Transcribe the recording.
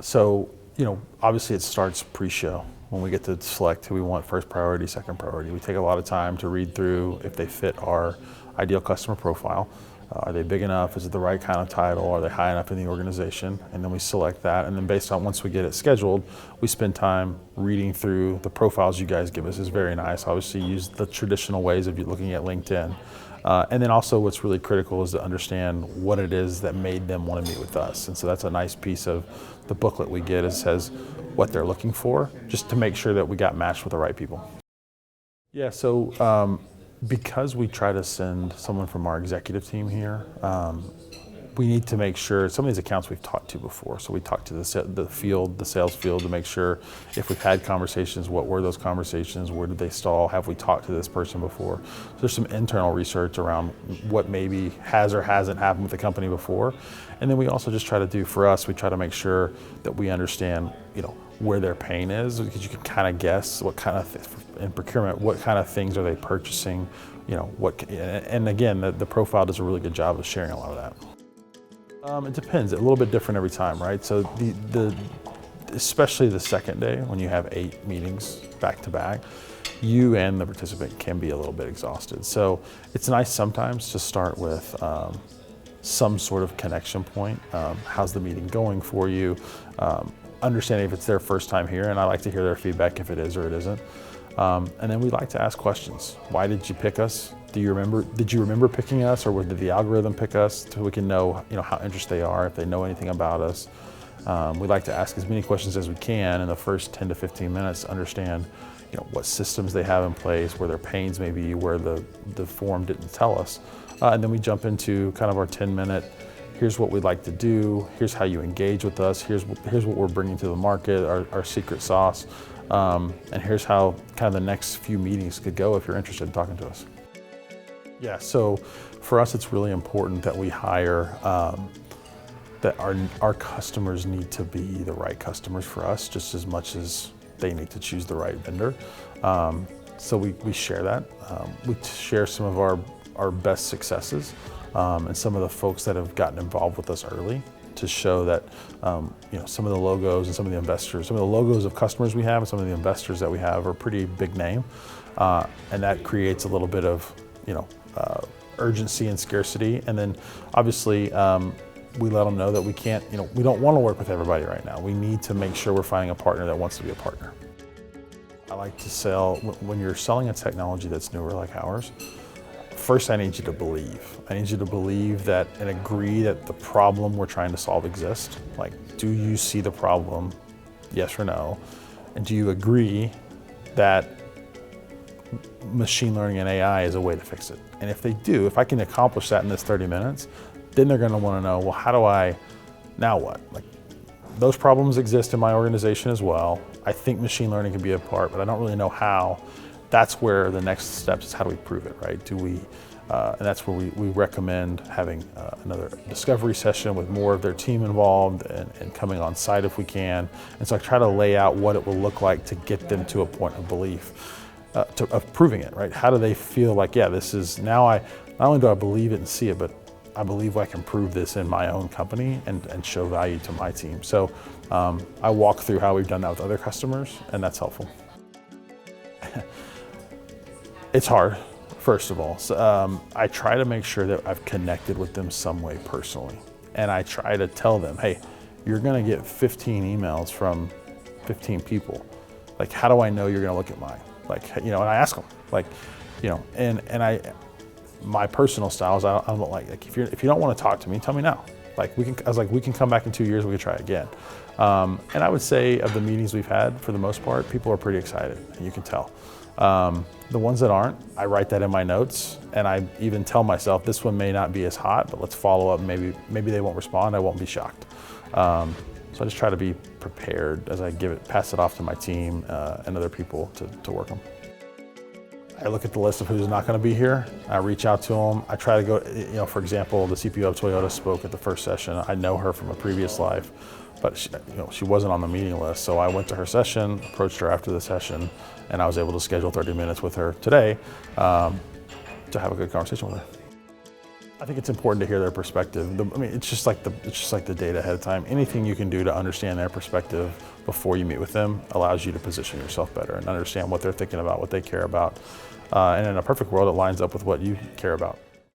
So, obviously it starts pre-show when we get to select who we want first priority, second priority. We take a lot of time to read through if they fit our ideal customer profile. Are they big enough? Is it the right kind of title? Are they high enough in the organization? And then we select that. And then based on once we get it scheduled, we spend time reading through the profiles you guys give us. Is very nice. Obviously use the traditional ways of you looking at LinkedIn. And then also what's really critical is to understand what it is that made them want to meet with us. And so that's a nice piece of the booklet we get. It says what they're looking for, just to make sure that we got matched with the right people. Yeah, so because we try to send someone from our executive team here, we need to make sure some of these accounts we've talked to before. So we talked to the sales field to make sure if we've had conversations, what were those conversations? Where did they stall? Have we talked to this person before? So there's some internal research around what maybe has or hasn't happened with the company before. And then we also just try to do, for us, we try to make sure that we understand, where their pain is, because you can kind of guess what kind of, in procurement, what kind of things are they purchasing, and again, the profile does a really good job of sharing a lot of that. It depends, a little bit different every time, right? So especially the second day when you have 8 meetings back to back, you and the participant can be a little bit exhausted. So it's nice sometimes to start with some sort of connection point. How's the meeting going for you? Understanding if it's their first time here, and I like to hear their feedback if it is or it isn't. And then we like to ask questions. Why did you pick us? Did you remember picking us, or did the algorithm pick us, so we can know, how interested they are, if they know anything about us. We like to ask as many questions as we can in the first 10 to 15 minutes to understand, what systems they have in place, where their pains may be, where the form didn't tell us. And then we jump into kind of our 10-minute, here's what we'd like to do, here's how you engage with us, here's what we're bringing to the market, our secret sauce, and here's how kind of the next few meetings could go if you're interested in talking to us. Yeah, so for us it's really important that we hire, that our customers need to be the right customers for us just as much as they need to choose the right vendor. So we share that. We share some of our best successes and some of the folks that have gotten involved with us early to show that some of the logos and some of the investors, some of the logos of customers we have and some of the investors that we have are pretty big name. And that creates a little bit of urgency and scarcity. And then obviously we let them know that we can't, we don't want to work with everybody right now. We need to make sure we're finding a partner that wants to be a partner. I like to sell, when you're selling a technology that's newer like ours, first I need you to believe. I need you to believe that and agree that the problem we're trying to solve exists. Like, do you see the problem? Yes or no? And do you agree that machine learning and AI is a way to fix it? And if they do, if I can accomplish that in this 30 minutes, then they're going to want to know, well, how do I, now what? Like, those problems exist in my organization as well. I think machine learning can be a part, but I don't really know how. That's where the next steps is, how do we prove it, right? And that's where we recommend having another discovery session with more of their team involved and coming on site if we can. And so I try to lay out what it will look like to get them to a point of belief, of proving it, right? How do they feel like, yeah, this is, now not only do I believe it and see it, but I believe I can prove this in my own company and show value to my team. So I walk through how we've done that with other customers, and that's helpful. It's hard, first of all. So, I try to make sure that I've connected with them some way personally. And I try to tell them, hey, you're gonna get 15 emails from 15 people. Like, how do I know you're gonna look at mine? Like, and I ask them, like, my personal style is I don't like if you don't want to talk to me, tell me now. Like, we can come back in 2 years, we can try again. And I would say of the meetings we've had, for the most part, people are pretty excited, and you can tell. The ones that aren't, I write that in my notes, and I even tell myself this one may not be as hot, but let's follow up. Maybe they won't respond. I won't be shocked. So I just try to be prepared as I pass it off to my team and other people to work them. I look at the list of who's not going to be here. I reach out to them. I try to go, for example, the CPO of Toyota spoke at the first session. I know her from a previous life, but she wasn't on the meeting list. So I went to her session, approached her after the session, and I was able to schedule 30 minutes with her today to have a good conversation with her. I think it's important to hear their perspective. I mean, it's just like the data ahead of time. Anything you can do to understand their perspective before you meet with them allows you to position yourself better and understand what they're thinking about, what they care about. And in a perfect world, it lines up with what you care about.